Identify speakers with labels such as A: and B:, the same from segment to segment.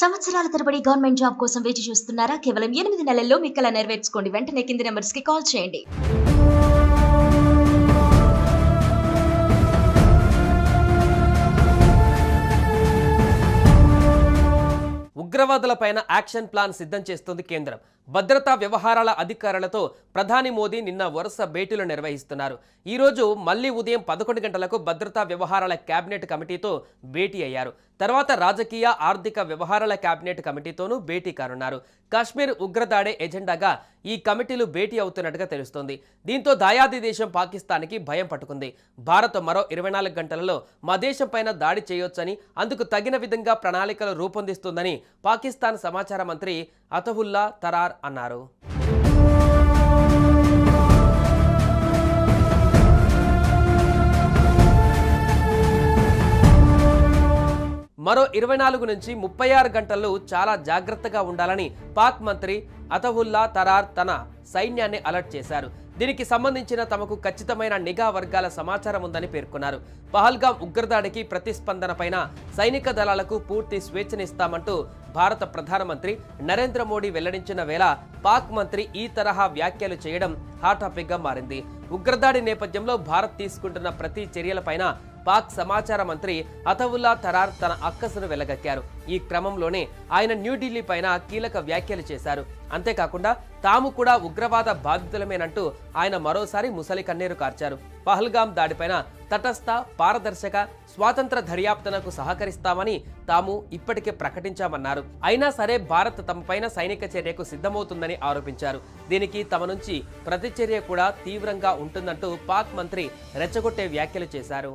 A: సంవత్సరాల తరబడి government job కోసం వేచి చూస్తున్నారా? కేవలం 8 నెలల్లో మీ కల నెరవేర్చుకోండి. వెంటనే కింది నంబర్స్‌కి కాల్ చేయండి.
B: ఉగ్రవాదులపైన యాక్షన్ ప్లాన్ సిద్ధం చేస్తుంది కేంద్రం. భద్రతా వ్యవహారాల అధికారులతో ప్రధాని మోదీ నిన్న వరుస భేటీలు నిర్వహిస్తున్నారు. ఈరోజు మళ్లీ ఉదయం 11 గంటలకు భద్రతా వ్యవహారాల కేబినెట్ కమిటీతో భేటీ అయ్యారు. తర్వాత రాజకీయ ఆర్థిక వ్యవహారాల కేబినెట్ కమిటీతోనూ భేటీ కానున్నారు. కాశ్మీర్ ఉగ్రదాడే ఎజెండాగా ఈ కమిటీలు భేటీ అవుతున్నట్టుగా తెలుస్తోంది. దీంతో దాయాది దేశం పాకిస్తాన్కి భయం పట్టుకుంది. భారత్ మరో 24 గంటలలో మా దేశం పైన దాడి చేయొచ్చని, అందుకు తగిన విధంగా ప్రణాళికలు రూపొందిస్తుందని పాకిస్తాన్ సమాచార మంత్రి అతవుల్లా తరార్ అన్నారు. మరో 24 నుంచి 36 గంటల్లో చాలా జాగ్రత్తగా ఉండాలని పాక్ మంత్రి అతవుల్లా తరార్ తన సైన్యాన్ని అలర్ట్ చేశారు. దీనికి సంబంధించిన తమకు ఖచ్చితమైన నిఘా వర్గాల సమాచారం ఉందని పేర్కొన్నారు. పహల్గామ్ ఉగ్రదాడికి ప్రతిస్పందనపైన సైనిక దళాలకు పూర్తి స్వేచ్ఛనిస్తామంటూ భారత ప్రధానమంత్రి నరేంద్ర మోడీ వెల్లడించిన వేళ పాక్ మంత్రి ఈ తరహా వ్యాఖ్యలు చేయడం హాట్ టాపిక్గా మారింది. ఉగ్రదాడి నేపథ్యంలో భారత్ తీసుకుంటున్న ప్రతి చర్యలపైన పాక్ సమాచార మంత్రి అతవుల్లా తరార్ తన అక్కసును వెళ్లగక్కారు. ఈ క్రమంలోనే ఆయన న్యూఢిల్లీ పైన కీలక వ్యాఖ్యలు చేశారు. అంతేకాకుండా తాము కూడా ఉగ్రవాద బాధితులమేనంటూ ఆయన మరోసారి ముసలి కన్నీరు కార్చారు. పహల్గామ్ దాడిపైన తటస్థ, పారదర్శక, స్వాతంత్ర దర్యాప్తునకు సహకరిస్తామని తాము ఇప్పటికే ప్రకటించామన్నారు. అయినా సరే భారత్ తమపైన సైనిక చర్యకు సిద్ధమవుతుందని ఆరోపించారు. దీనికి తమ నుంచి ప్రతిచర్య కూడా తీవ్రంగా ఉంటుందంటూ పాక్ మంత్రి రెచ్చగొట్టే వ్యాఖ్యలు చేశారు.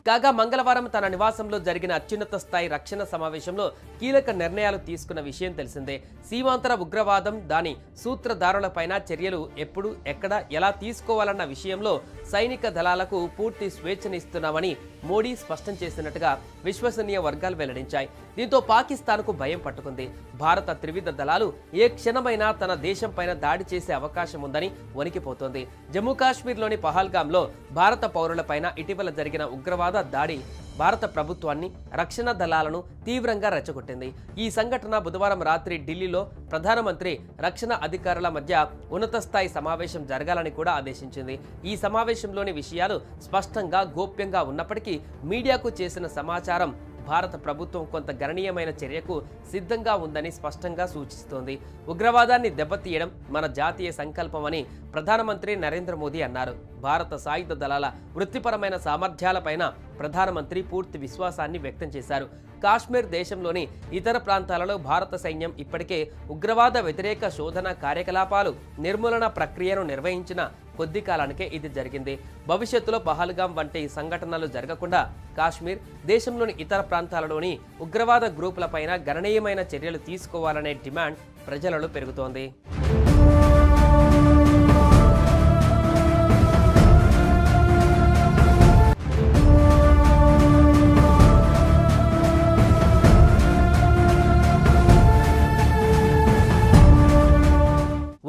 B: కాగా మంగళవారం తన నివాసంలో జరిగిన అత్యున్నత స్థాయి రక్షణ సమావేశంలో కీలక నిర్ణయాలు తీసుకున్న విషయం తెలిసిందే. సీమాంతర ఉగ్రవాదం, దాని సూత్రధారులపైన చర్యలు ఎప్పుడు, ఎక్కడ, ఎలా తీసుకోవాలన్న విషయంలో సైనిక దళాలకు పూర్తి స్వేచ్ఛనిస్తున్నామని మోడీ స్పష్టం చేసినట్టుగా విశ్వసనీయ వర్గాలు వెల్లడించాయి. దీంతో పాకిస్తాన్కు భయం పట్టుకుంది. భారత త్రివిధ దళాలు ఏ క్షణమైనా తన దేశం పైన దాడి చేసే అవకాశం ఉందని వణికిపోతోంది. జమ్మూ కాశ్మీర్లోని పహల్గామ్లో భారత పౌరులపైన ఇటీవల జరిగిన ఉగ్రవాద దాడి భారత ప్రభుత్వాన్ని, రక్షణ దళాలను తీవ్రంగా రెచ్చగొట్టింది. ఈ సంఘటన బుధవారం రాత్రి ఢిల్లీలో ప్రధానమంత్రి, రక్షణ అధికారుల మధ్య ఉన్నత స్థాయి సమావేశం జరగాలని కూడా ఆదేశించింది. ఈ సమావేశంలోని విషయాలు స్పష్టంగా గోప్యంగా ఉన్నప్పటికీ మీడియాకు చేసిన సమాచారం భారత ప్రభుత్వం కొంత గణనీయమైన చర్యకు సిద్ధంగా ఉందని స్పష్టంగా సూచిస్తోంది. ఉగ్రవాదాన్ని దెబ్బతీయడం మన జాతీయ సంకల్పమని ప్రధానమంత్రి నరేంద్ర మోదీ అన్నారు. భారత సాయుధ దళాల వృత్తిపరమైన సామర్థ్యాలపైన ప్రధానమంత్రి పూర్తి విశ్వాసాన్ని వ్యక్తం చేశారు. కాశ్మీర్ దేశంలోని ఇతర ప్రాంతాలలో భారత సైన్యం ఇప్పటికే ఉగ్రవాద వ్యతిరేక శోధన కార్యకలాపాలు, నిర్మూలన ప్రక్రియను నిర్వహించిన కొద్ది కాలానికే ఇది జరిగింది. భవిష్యత్తులో పహల్గామ్ వంటి సంఘటనలు జరగకుండా కాశ్మీర్, దేశంలోని ఇతర ప్రాంతాలలోని ఉగ్రవాద గ్రూపులపైన గణనీయమైన చర్యలు తీసుకోవాలనే డిమాండ్ ప్రజలలో పెరుగుతోంది.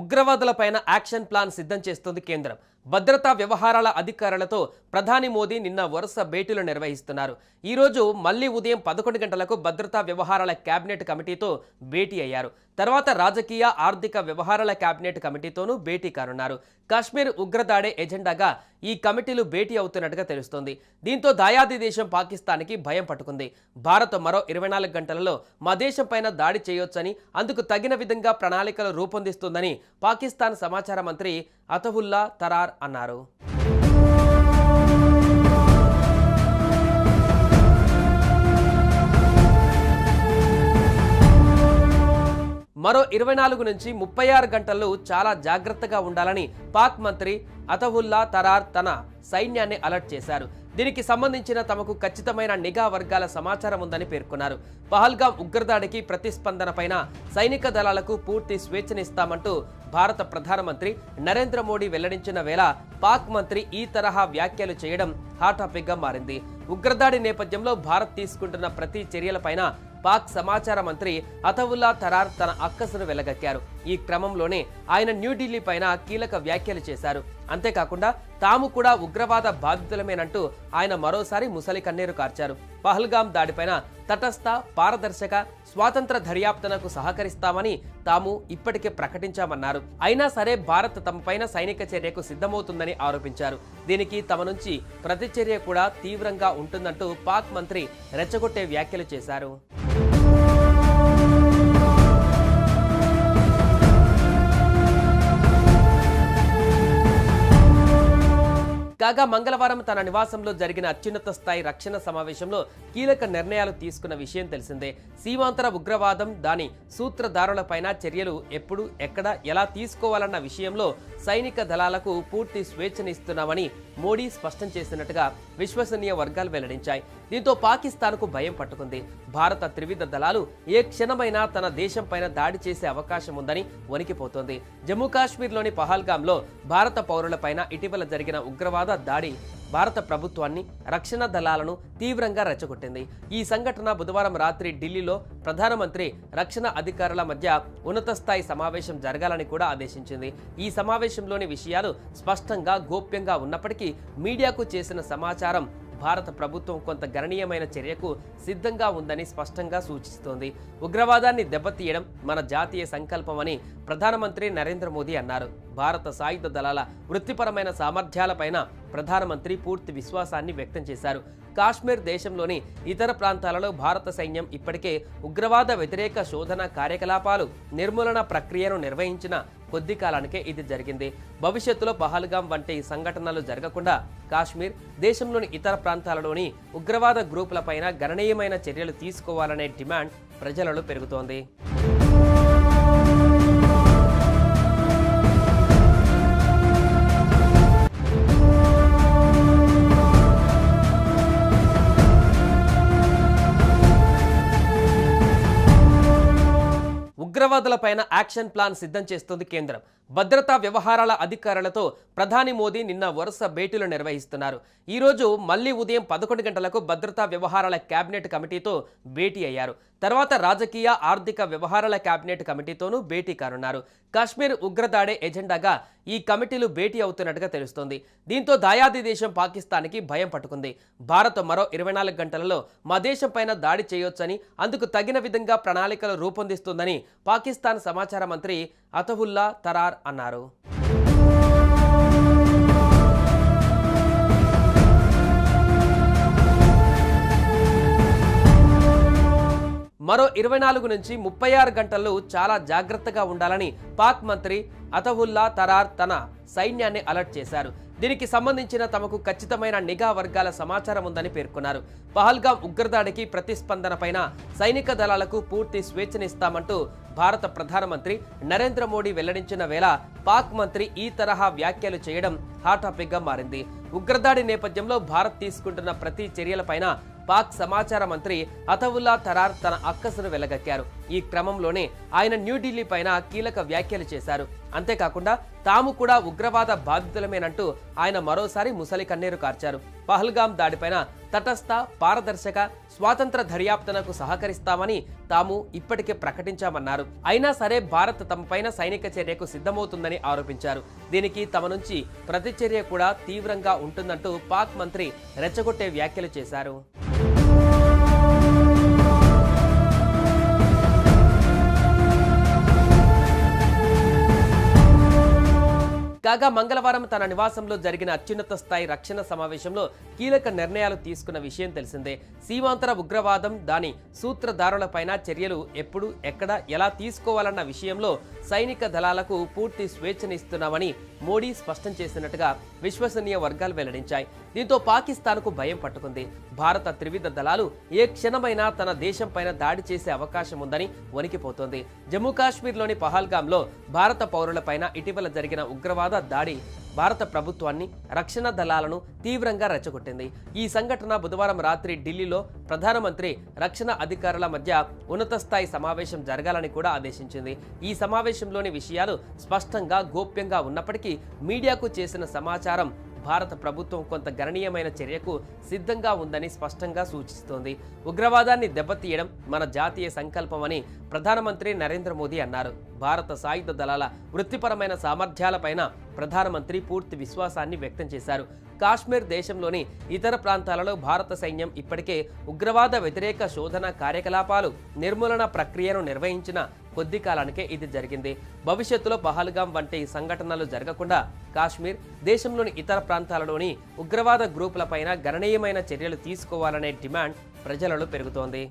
B: ఉగ్రవాదులపైన యాక్షన్ ప్లాన్ సిద్ధం చేస్తుంది కేంద్రం. భద్రతా వ్యవహారాల అధికారులతో ప్రధాని మోదీ నిన్న వరుస భేటీలు నిర్వహిస్తున్నారు. ఈరోజు మళ్లీ ఉదయం 11 గంటలకు భద్రతా వ్యవహారాల కేబినెట్ కమిటీతో భేటీ అయ్యారు. తర్వాత రాజకీయ ఆర్థిక వ్యవహారాల కేబినెట్ కమిటీతోనూ భేటీ కానున్నారు. కాశ్మీర్ ఉగ్రదాడే ఎజెండాగా ఈ కమిటీలు భేటీ అవుతున్నట్టుగా తెలుస్తోంది. దీంతో దాయాది దేశం పాకిస్తాన్కి భయం పట్టుకుంది. భారత్ మరో 24 గంటలలో మా దేశం పైన దాడి చేయొచ్చని, అందుకు తగిన విధంగా ప్రణాళికలు రూపొందిస్తుందని పాకిస్తాన్ సమాచార మంత్రి అతవుల్లా తరార్ అన్నారు. మరో 24 నుంచి 36 గంటల్లో చాలా జాగ్రత్తగా ఉండాలని పాక్ మంత్రి అతవుల్లా తరార్ తన సైన్యాన్ని అలర్ట్ చేశారు. దీనికి సంబంధించిన తమకు ఖచ్చితమైన నిఘా వర్గాల సమాచారం ఉందని పేర్కొన్నారు. పహల్గామ్ ఉగ్రదాడికి ప్రతిస్పందనపైన సైనిక దళాలకు పూర్తి స్వేచ్ఛనిస్తామంటూ భారత ప్రధానమంత్రి నరేంద్ర మోడీ వెల్లడించిన వేళ పాక్ మంత్రి ఈ తరహా వ్యాఖ్యలు చేయడం హాట్ టాపిక్గా మారింది. ఉగ్రదాడి నేపథ్యంలో భారత్ తీసుకుంటున్న ప్రతి చర్యలపైన పాక్ సమాచార మంత్రి అతవుల్లా తరార్ తన అక్కసును వెళ్లగక్కారు. ఈ క్రమంలోనే ఆయన న్యూఢిల్లీ పైన కీలక వ్యాఖ్యలు చేశారు. అంతేకాకుండా తాము కూడా ఉగ్రవాద బాధితులమేనంటూ ఆయన మరోసారి ముసలి కన్నీరు కార్చారు. పహల్గాం దాడిపైన తటస్థ, పారదర్శక, స్వాతంత్ర దర్యాప్తునకు సహకరిస్తామని తాము ఇప్పటికే ప్రకటించామన్నారు. అయినా సరే భారత్ తమపైన సైనిక చర్యకు సిద్ధమవుతుందని ఆరోపించారు. దీనికి తమ నుంచి ప్రతిచర్య కూడా తీవ్రంగా ఉంటుందంటూ పాక్ మంత్రి రెచ్చగొట్టే వ్యాఖ్యలు చేశారు. కాగా మంగళవారం తన నివాసంలో జరిగిన అత్యున్నత స్థాయి రక్షణ సమావేశంలో కీలక నిర్ణయాలు తీసుకున్న విషయం తెలిసిందే. సీమాంతర ఉగ్రవాదం, దాని సూత్రధారులపైన చర్యలు ఎప్పుడు, ఎక్కడ, ఎలా తీసుకోవాలన్న విషయంలో సైనిక దళాలకు పూర్తి స్వేచ్ఛనిస్తున్నామని మోడీ స్పష్టం చేసినట్టుగా విశ్వసనీయ వర్గాలు వెల్లడించాయి. దీంతో పాకిస్తాన్కు భయం పట్టుకుంది. భారత త్రివిధ దళాలు ఏ క్షణమైనా తన దేశంపైన దాడి చేసే అవకాశం ఉందని వణికిపోతోంది. జమ్మూ కాశ్మీర్లోని పహల్గాంలో భారత పౌరులపైన ఇటీవల జరిగిన ఉగ్రవాద దాడి భారత ప్రభుత్వాన్ని, రక్షణ దళాలను తీవ్రంగా రెచ్చగొట్టింది. ఈ సంఘటన బుధవారం రాత్రి ఢిల్లీలో ప్రధానమంత్రి, రక్షణ అధికారుల మధ్య ఉన్నత స్థాయి సమావేశం జరగాలని కూడా ఆదేశించింది. ఈ సమావేశంలోని విషయాలు స్పష్టంగా గోప్యంగా ఉన్నప్పటికీ మీడియాకు చేసిన సమాచారం భారత ప్రభుత్వం కొంత గణనీయమైన చర్యకు సిద్ధంగా ఉందని స్పష్టంగా సూచిస్తోంది. ఉగ్రవాదాన్ని దెబ్బతీయడం మన జాతీయ సంకల్పమని ప్రధానమంత్రి నరేంద్ర మోదీ అన్నారు. భారత సాయుధ దళాల వృత్తిపరమైన సామర్థ్యాలపైన ప్రధానమంత్రి పూర్తి విశ్వాసాన్ని వ్యక్తం చేశారు. కాశ్మీర్ దేశంలోని ఇతర ప్రాంతాలలో భారత సైన్యం ఇప్పటికే ఉగ్రవాద వ్యతిరేక శోధన కార్యకలాపాలు నిర్మూలన ప్రక్రియను నిర్వహించిన కొద్ది కాలానికే ఇది జరిగింది. భవిష్యత్తులో పహల్గాం వంటి సంఘటనలు జరగకుండా కాశ్మీర్, దేశంలోని ఇతర ప్రాంతాలలోని ఉగ్రవాద గ్రూపులపైన గణనీయమైన చర్యలు తీసుకోవాలనే డిమాండ్ ప్రజలలో పెరుగుతోంది. ఉగ్రవాదులపైన యాక్షన్ ప్లాన్ సిద్ధం చేస్తోంది కేంద్రం. భద్రతా వ్యవహారాల అధికారులతో ప్రధాని మోదీ నిన్న వరుస భేటీలు నిర్వహిస్తున్నారు. ఈరోజు మళ్లీ ఉదయం 11 గంటలకు భద్రతా వ్యవహారాల కేబినెట్ కమిటీతో భేటీ అయ్యారు. తర్వాత రాజకీయ, ఆర్థిక వ్యవహారాల కేబినెట్ కమిటీతోనూ భేటీ కానున్నారు. కాశ్మీర్ ఉగ్రదాడే ఎజెండాగా ఈ కమిటీలు భేటీ అవుతున్నట్టుగా తెలుస్తోంది. దీంతో దాయాది దేశం పాకిస్తాన్కి భయం పట్టుకుంది. భారత్ మరో 24 గంటలలో మా దేశం పైన దాడి చేయొచ్చని, అందుకు తగిన విధంగా ప్రణాళికలు రూపొందిస్తుందని పాకిస్తాన్ సమాచార మంత్రి అతవుల్లా తరార్ అన్నారు. మరో 24 నుంచి 36 గంటల్లో చాలా జాగ్రత్తగా ఉండాలని పాక్ మంత్రి అతవుల్లా తరార్ తన సైన్యాన్ని అలర్ట్ చేశారు. దీనికి సంబంధించిన తమకు ఖచ్చితమైన నిఘా వర్గాల సమాచారం ఉందని పేర్కొన్నారు. పహల్గాం ఉగ్రదాడికి ప్రతిస్పందనపైన సైనిక దళాలకు పూర్తి స్వేచ్ఛనిస్తామంటూ భారత ప్రధానమంత్రి నరేంద్ర మోడీ వెల్లడించిన వేళ పాక్ మంత్రి ఈ తరహా వ్యాఖ్యలు చేయడం హాట్ టాపిక్ గా మారింది. ఉగ్రదాడి నేపథ్యంలో భారత్ తీసుకుంటున్న ప్రతి చర్యలపైన పాక్ సమాచార మంత్రి అతవుల్లా తరార్ తన అక్కసును వెళ్లగక్కారు. ఈ క్రమంలోనే ఆయన న్యూఢిల్లీ పైన కీలక వ్యాఖ్యలు చేశారు. అంతేకాకుండా తాము కూడా ఉగ్రవాద బాధితులమేనంటూ ఆయన మరోసారి ముసలి కన్నీరు కార్చారు. పహల్గాం దాడిపైన తటస్థ, పారదర్శక, స్వాతంత్ర దర్యాప్తునకు సహకరిస్తామని తాము ఇప్పటికే ప్రకటించామన్నారు. అయినా సరే భారత్ తమపైన సైనిక చర్యకు సిద్ధమవుతుందని ఆరోపించారు. దీనికి తమ నుంచి ప్రతిచర్య కూడా తీవ్రంగా ఉంటుందంటూ పాక్ మంత్రి రెచ్చగొట్టే వ్యాఖ్యలు చేశారు. కాగా మంగళవారం తన నివాసంలో జరిగిన అత్యున్నత స్థాయి రక్షణ సమావేశంలో కీలక నిర్ణయాలు తీసుకున్న విషయం తెలిసిందే. సీమాంతర ఉగ్రవాదం, దాని సూత్రధారులపైన చర్యలు ఎప్పుడు, ఎక్కడ, ఎలా తీసుకోవాలన్న విషయంలో సైనిక దళాలకు పూర్తి స్వేచ్ఛనిస్తున్నామని మోడీ స్పష్టం చేసినట్టుగా విశ్వసనీయ వర్గాలు వెల్లడించాయి. దీంతో పాకిస్తాన్కు భయం పట్టుకుంది. భారత త్రివిధ దళాలు ఏ క్షణమైనా తన దేశంపైన దాడి చేసే అవకాశం ఉందని వణికిపోతోంది. జమ్మూ కాశ్మీర్లోని పహల్గాంలో భారత పౌరులపైన ఇటీవల జరిగిన ఉగ్రవాద దాడి భారత ప్రభుత్వాన్ని, రక్షణ దళాలను తీవ్రంగా రెచ్చగొట్టింది. ఈ సంఘటన బుధవారం రాత్రి ఢిల్లీలో ప్రధానమంత్రి, రక్షణ అధికారుల మధ్య ఉన్నత స్థాయి సమావేశం జరగాలని కూడా ఆదేశించింది. ఈ సమావేశంలోని విషయాలు స్పష్టంగా గోప్యంగా ఉన్నప్పటికీ మీడియాకు చేసిన సమాచారం భారత ప్రభుత్వం కొంత గణనీయమైన చర్యకు సిద్ధంగా ఉందని స్పష్టంగా సూచిస్తోంది. ఉగ్రవాదాన్ని దెబ్బతీయడం మన జాతీయ సంకల్పమని ప్రధానమంత్రి నరేంద్ర మోదీ అన్నారు. భారత సాయుధ దళాల వృత్తిపరమైన సామర్థ్యాలపైన ప్రధానమంత్రి పూర్తి విశ్వాసాన్ని వ్యక్తం చేశారు. కాశ్మీర్ దేశంలోని ఇతర ప్రాంతాలలో భారత సైన్యం ఇప్పటికే ఉగ్రవాద వ్యతిరేక శోధన కార్యకలాపాలు నిర్మూలన ప్రక్రియను నిర్వహించిన కొద్ది కాలానికే ఇది జరిగింది. భవిష్యత్తులో పహల్గాం వంటి సంఘటనలు జరగకుండా కాశ్మీర్ దేశంలోని ఇతర ప్రాంతాలలోని ఉగ్రవాద గ్రూపులపైన గణనీయమైన చర్యలు తీసుకోవాలనే డిమాండ్ ప్రజలలో పెరుగుతోంది.